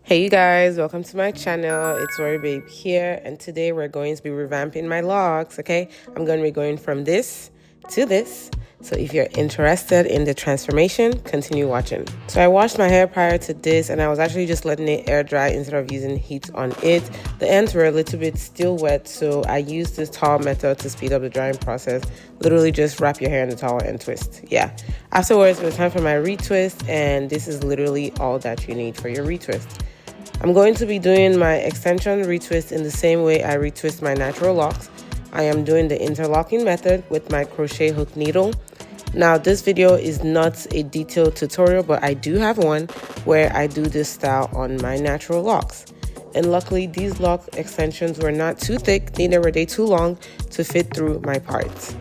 Hey you guys, welcome to my channel. It's Rory Babe here, and today we're going to be revamping my locks. Okay, I'm going to be going from this to this. So if you're interested in the transformation, continue watching. So I washed my hair prior to this, and I was actually just letting it air dry instead of using heat on it. The ends were a little bit still wet, so I used this towel method to speed up the drying process. Literally just wrap your hair in the towel and twist. Yeah. Afterwards, it was time for my retwist, and this is literally all that you need for your retwist. I'm going to be doing my extension retwist in the same way I retwist my natural locks. I am doing the interlocking method with my crochet hook needle. Now this video is not a detailed tutorial, but I do have one where I do this style on my natural locks. And luckily these lock extensions were not too thick, neither were they too long to fit through my parts.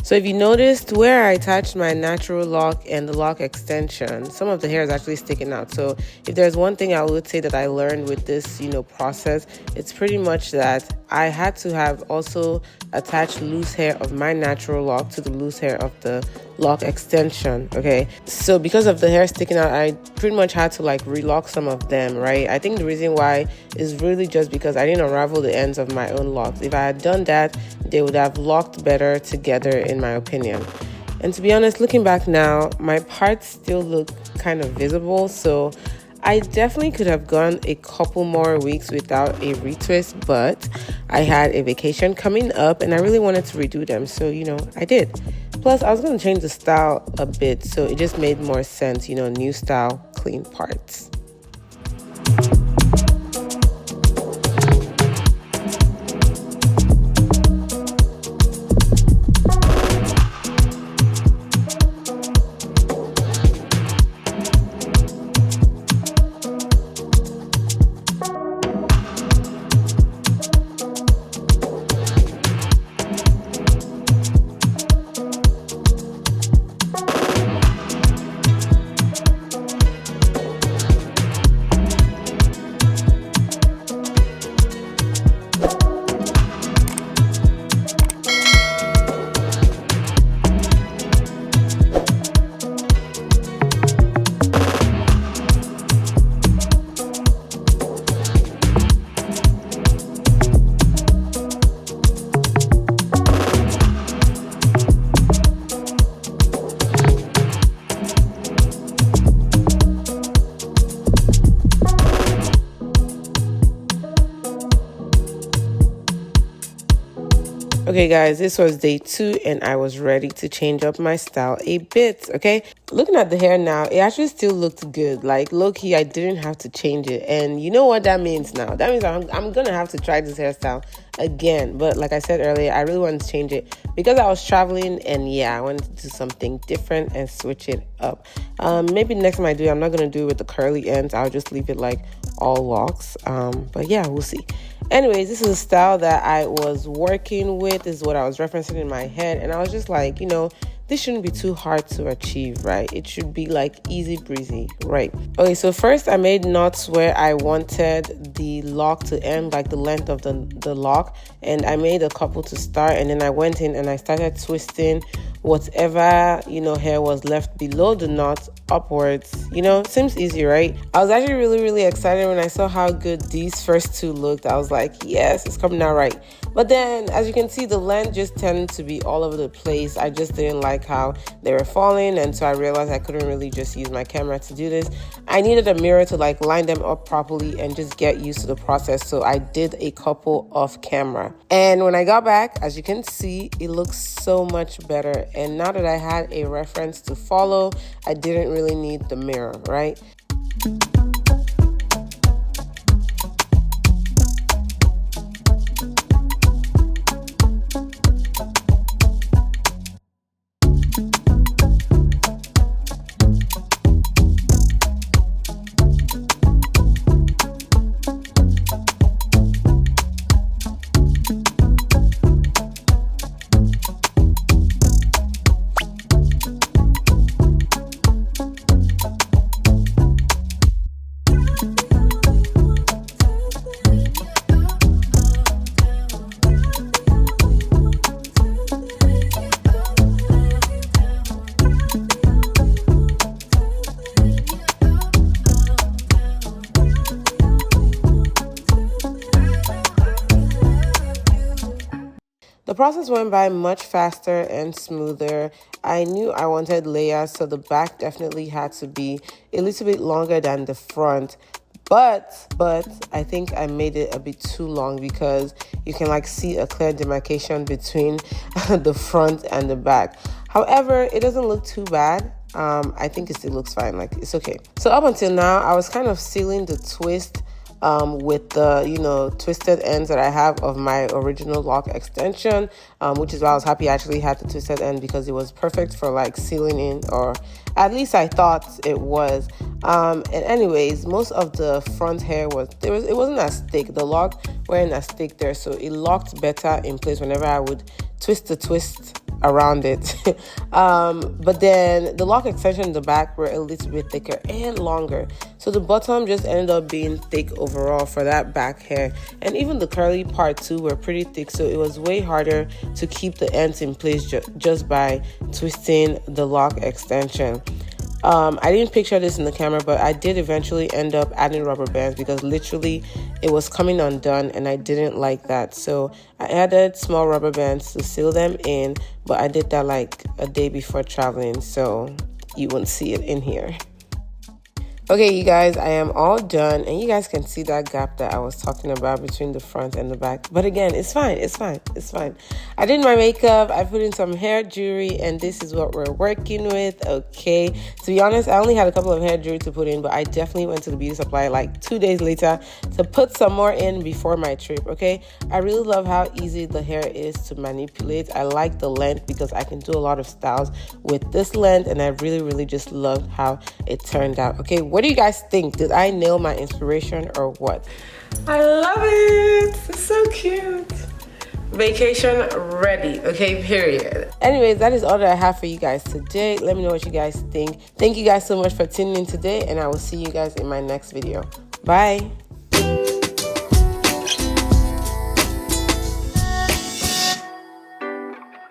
So if you noticed where I attached my natural lock and the lock extension, some of the hair is actually sticking out. So if there's one thing I would say that I learned with this, process, it's pretty much that I had to have also attached loose hair of my natural lock to the loose hair of the lock extension. Okay, so because of the hair sticking out, I pretty much had to relock some of them, right? I think the reason why is really just because I didn't unravel the ends of my own locks. If I had done that, they would have locked better together, in my opinion. And to be honest, looking back now, my parts still look kind of visible, so I definitely could have gone a couple more weeks without a retwist, but I had a vacation coming up and I really wanted to redo them, so I did. Plus I was going to change the style a bit, so it just made more sense, new style, clean parts. Okay guys, this was day 2 and I was ready to change up my style a bit. Okay, looking at the hair now, it actually still looked good. Low-key, I didn't have to change it, and you know what that means now? That means I'm gonna have to try this hairstyle again. But like I said earlier, I really wanted to change it because I was traveling, and yeah, I wanted to do something different and switch it up. Maybe next time I do it, I'm not gonna do it with the curly ends. I'll just leave it like all locks. But yeah, we'll see. Anyways, this is a style that I was working with. This is what I was referencing in my head, and I was just like, this shouldn't be too hard to achieve, right? It should be easy breezy, right? Okay, so first I made knots where I wanted the lock to end, the length of the lock, and I made a couple to start, and then I went in and I started twisting whatever hair was left below the knot upwards. You know, seems easy, right? I was actually really excited when I saw how good these first two looked. I was like, yes, it's coming out right. But then, as you can see, the lens just tended to be all over the place. I just didn't like how they were falling, and so I realized I couldn't really just use my camera to do this. I needed a mirror to like line them up properly and just get used to the process, so I did a couple off camera. And when I got back, as you can see, it looks so much better. And now that I had a reference to follow, I didn't really need the mirror, right? The process went by much faster and smoother. I knew I wanted layers, so the back definitely had to be a little bit longer than the front. But I think I made it a bit too long because you can like see a clear demarcation between the front and the back. However, it doesn't look too bad. I think it still looks fine, like it's okay. So up until now, I was kind of sealing the twist with the, you know, twisted ends that I have of my original lock extension, which is why I was happy I actually had the twisted end, because it was perfect for like sealing in, or at least I thought it was. And anyways, most of the front hair it wasn't as thick. The lock weren't as thick there, so it locked better in place whenever I would twist around it. But then the lock extension in the back were a little bit thicker and longer, so the bottom just ended up being thick overall for that back hair, and even the curly part too were pretty thick, so it was way harder to keep the ends in place just by twisting the lock extension. I didn't picture this in the camera, but I did eventually end up adding rubber bands because literally it was coming undone and I didn't like that. So I added small rubber bands to seal them in, but I did that like a day before traveling, so you won't see it in here. Okay, you guys, I am all done, and you guys can see that gap that I was talking about between the front and the back. But again, it's fine. I did my makeup, I put in some hair jewelry, and this is what we're working with, okay? To be honest, I only had a couple of hair jewelry to put in, but I definitely went to the beauty supply like 2 days later to put some more in before my trip, okay? I really love how easy the hair is to manipulate. I like the length because I can do a lot of styles with this length, and I really just loved how it turned out, okay? What do you guys think? Did I nail my inspiration or what? I love it. It's so cute. Vacation ready, okay, period. Anyways, that is all that I have for you guys today. Let me know what you guys think. Thank you guys so much for tuning in today, and I will see you guys in my next video. Bye.